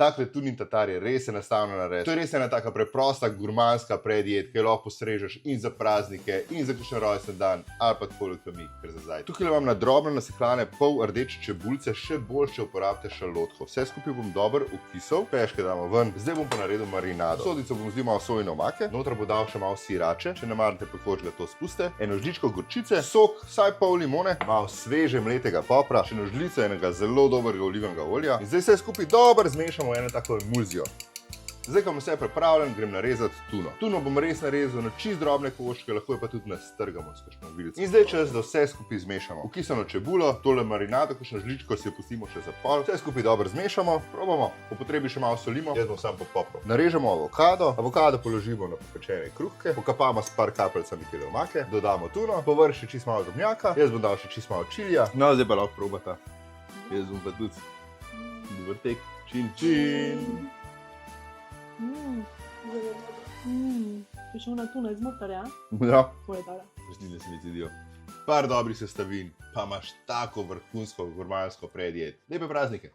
Takle tunin tatar je res enostavno narediti. To je res ena taka preprosta gurmanska predjed, ki jo lahko postrežeš in za praznike, in za kakšen rojsten dan, ali pa tako kot mi, ker za zdaj. Tukaj imam na drobno nasekljane pol rdeče čebulce, še bolj, če uporabite šalotko. Vse skupaj bom dobro ukisal, peške damo ven, zdaj bom pa naredil marinado. Sodico bom vzdimal malo sojine omake, noter bom dal še malo sirače, če ne marate pekočega, to spuste, eno žličko gorčice, sok, vsaj pol limone, malo sveže mletega popra, še eno žlico enega zelo dobrega olivenega olja in zdaj vse skupaj dobro zmešamo eno tako emulzijo. Zdaj, ko bom vse pripravljen, grem narezati tuno. Tuno bom res narezal na čist drobne koščke, lahko jo pa tudi nastrgamo s kakšno vilico. In zdaj čas, da vse skupaj zmešamo. Ukisano čebulo, tole marinado, kakšno žličko si jo pustimo še za pol. Vse skupaj dobro zmešamo, probamo, po potrebi še malo solimo, jaz bom sam popopril. Narežemo avokado, avokado položimo na popečene kruhke, pokapamo s par kapljicami tele omake, dodamo tuno, povrh še čist malo drobnjaka, jaz bom dal še čist malo čilija. No, zdaj pa lahko probata. Jaz bom pa tudi dober tek. Čin, čin. Še ona tuna iz motorja? Ja. To je dobra. Resnice se mi zdijo. Par dobrih sestavin, pa imaš tako vrhunsko gurmansko predjed. Lepe praznike!